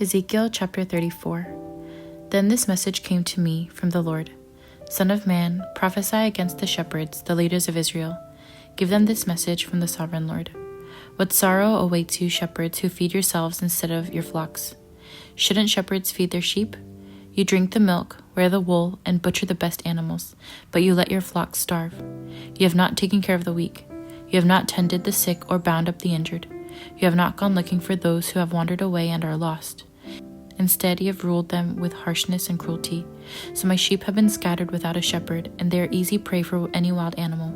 Ezekiel chapter 34. Then this message came to me from the Lord. Son of man, prophesy against the shepherds, the leaders of Israel. Give them this message from the sovereign Lord. What sorrow awaits you, shepherds, who feed yourselves instead of your flocks? Shouldn't shepherds feed their sheep? You drink the milk, wear the wool, and butcher the best animals, but you let your flocks starve. You have not taken care of the weak. You have not tended the sick or bound up the injured. You have not gone looking for those who have wandered away and are lost. Instead, you have ruled them with harshness and cruelty. So my sheep have been scattered without a shepherd, and they are easy prey for any wild animal.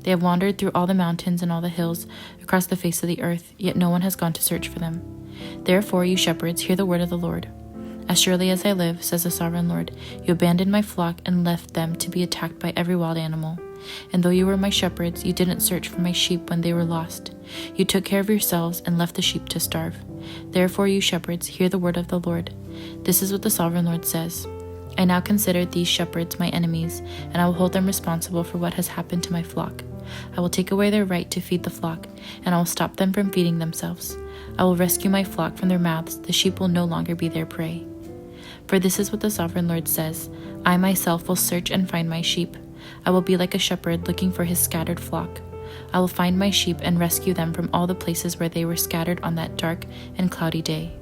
They have wandered through all the mountains and all the hills across the face of the earth, yet no one has gone to search for them. Therefore, you shepherds, hear the word of the Lord. As surely as I live, says the sovereign Lord, you abandoned my flock and left them to be attacked by every wild animal. And though you were my shepherds, you didn't search for my sheep when they were lost. You took care of yourselves and left the sheep to starve. Therefore, you shepherds, hear the word of the Lord. This is what the sovereign Lord says. I now consider these shepherds my enemies, and I will hold them responsible for what has happened to my flock. I will take away their right to feed the flock, and I will stop them from feeding themselves. I will rescue my flock from their mouths. The sheep will no longer be their prey. For this is what the sovereign Lord says. I myself will search and find my sheep. I will be like a shepherd looking for his scattered flock. I will find my sheep and rescue them from all the places where they were scattered on that dark and cloudy day.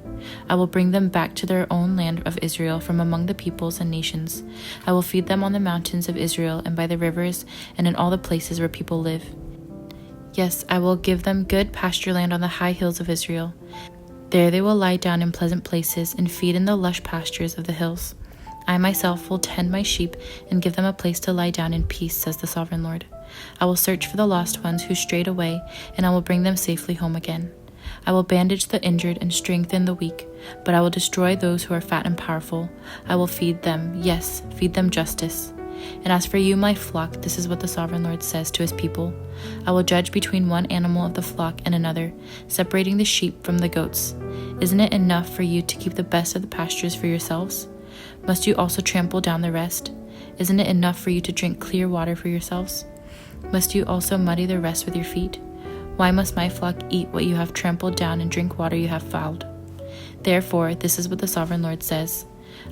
I will bring them back to their own land of Israel from among the peoples and nations. I will feed them on the mountains of Israel and by the rivers and in all the places where people live. Yes, I will give them good pasture land on the high hills of Israel. There they will lie down in pleasant places and feed in the lush pastures of the hills. I myself will tend my sheep and give them a place to lie down in peace, says the sovereign Lord. I will search for the lost ones who strayed away, and I will bring them safely home again. I will bandage the injured and strengthen the weak, but I will destroy those who are fat and powerful. I will feed them, yes, feed them justice. And as for you, my flock, this is what the sovereign Lord says to his people. I will judge between one animal of the flock and another, separating the sheep from the goats. Isn't it enough for you to keep the best of the pastures for yourselves? Must you also trample down the rest? Isn't it enough for you to drink clear water for yourselves? Must you also muddy the rest with your feet? Why must my flock eat what you have trampled down and drink water you have fouled? Therefore, this is what the sovereign Lord says.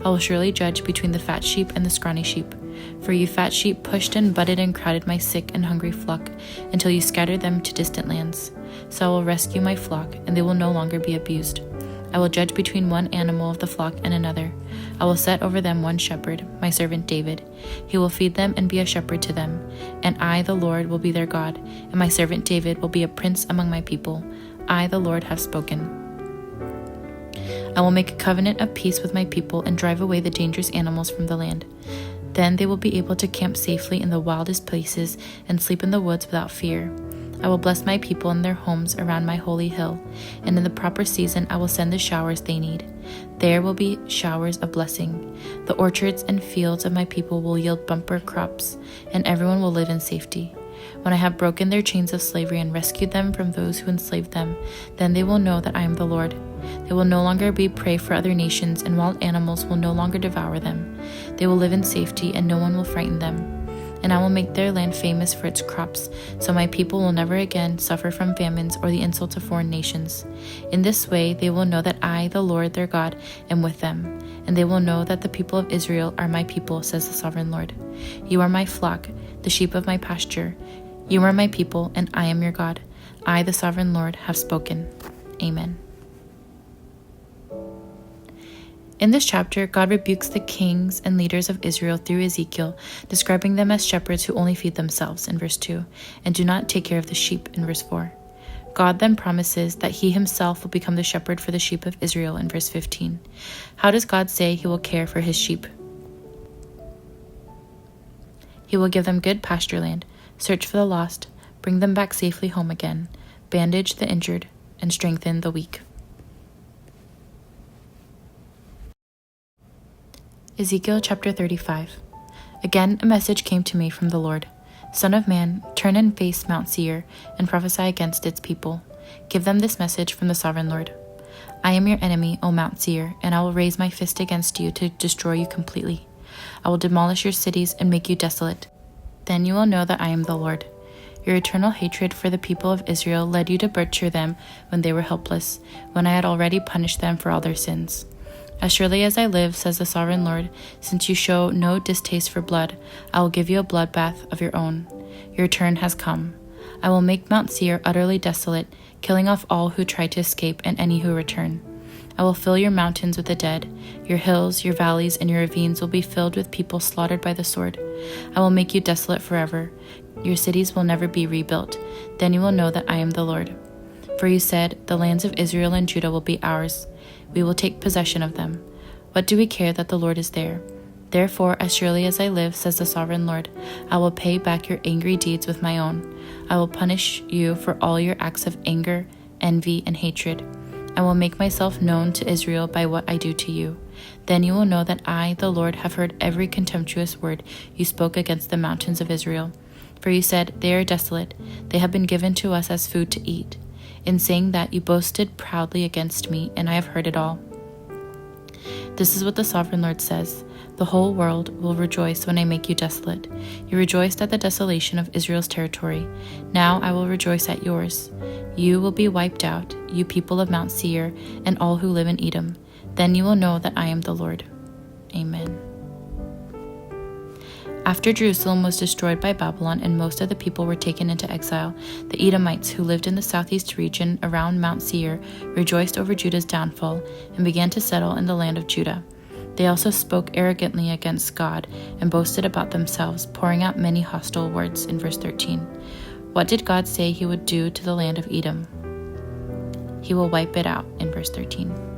I will surely judge between the fat sheep and the scrawny sheep. For you fat sheep pushed and butted and crowded my sick and hungry flock until you scattered them to distant lands. So I will rescue my flock, and they will no longer be abused. I will judge between one animal of the flock and another. I will set over them one shepherd, my servant David. He will feed them and be a shepherd to them. And I, the Lord, will be their God, and my servant David will be a prince among my people. I, the Lord, have spoken. I will make a covenant of peace with my people and drive away the dangerous animals from the land. Then they will be able to camp safely in the wildest places and sleep in the woods without fear. I will bless my people in their homes around my holy hill, and in the proper season I will send the showers they need. There will be showers of blessing. The orchards and fields of my people will yield bumper crops, and everyone will live in safety. When I have broken their chains of slavery and rescued them from those who enslaved them, then they will know that I am the Lord. They will no longer be prey for other nations, and wild animals will no longer devour them. They will live in safety, and no one will frighten them. And I will make their land famous for its crops, so my people will never again suffer from famines or the insults of foreign nations. In this way they will know that I, the Lord their God, am with them, and they will know that the people of Israel are my people, says the sovereign Lord. You are my flock, the sheep of my pasture. You are my people, and I am your God. I, the sovereign Lord, have spoken. Amen. In this chapter, God rebukes the kings and leaders of Israel through Ezekiel, describing them as shepherds who only feed themselves in verse 2, and do not take care of the sheep in verse 4. God then promises that he himself will become the shepherd for the sheep of Israel in verse 15. How does God say he will care for his sheep? He will give them good pasture land, search for the lost, bring them back safely home again, bandage the injured, and strengthen the weak. Ezekiel chapter 35. Again a message came to me from the Lord. Son of man, turn and face Mount Seir, and prophesy against its people. Give them this message from the sovereign Lord. I am your enemy, O Mount Seir, and I will raise my fist against you to destroy you completely. I will demolish your cities and make you desolate. Then you will know that I am the Lord. Your eternal hatred for the people of Israel led you to butcher them when they were helpless, when I had already punished them for all their sins. As surely as I live, says the sovereign Lord, since you show no distaste for blood, I will give you a bloodbath of your own. Your turn has come. I will make Mount Seir utterly desolate, killing off all who try to escape and any who return. I will fill your mountains with the dead. Your hills, your valleys, and your ravines will be filled with people slaughtered by the sword. I will make you desolate forever. Your cities will never be rebuilt. Then you will know that I am the Lord. For you said, the lands of Israel and Judah will be ours. We will take possession of them. What do we care that the Lord is there? Therefore, as surely as I live, says the sovereign Lord, I will pay back your angry deeds with my own. I will punish you for all your acts of anger, envy, and hatred. I will make myself known to Israel by what I do to you. Then you will know that I, the Lord, have heard every contemptuous word you spoke against the mountains of Israel. For you said, they are desolate. They have been given to us as food to eat. In saying that, you boasted proudly against me, and I have heard it all. This is what the sovereign Lord says. The whole world will rejoice when I make you desolate. You rejoiced at the desolation of Israel's territory. Now I will rejoice at yours. You will be wiped out, you people of Mount Seir, and all who live in Edom. Then you will know that I am the Lord. Amen. After Jerusalem was destroyed by Babylon and most of the people were taken into exile, the Edomites who lived in the southeast region around Mount Seir rejoiced over Judah's downfall and began to settle in the land of Judah. They also spoke arrogantly against God and boasted about themselves, pouring out many hostile words in verse 13. What did God say he would do to the land of Edom? He will wipe it out in verse 13.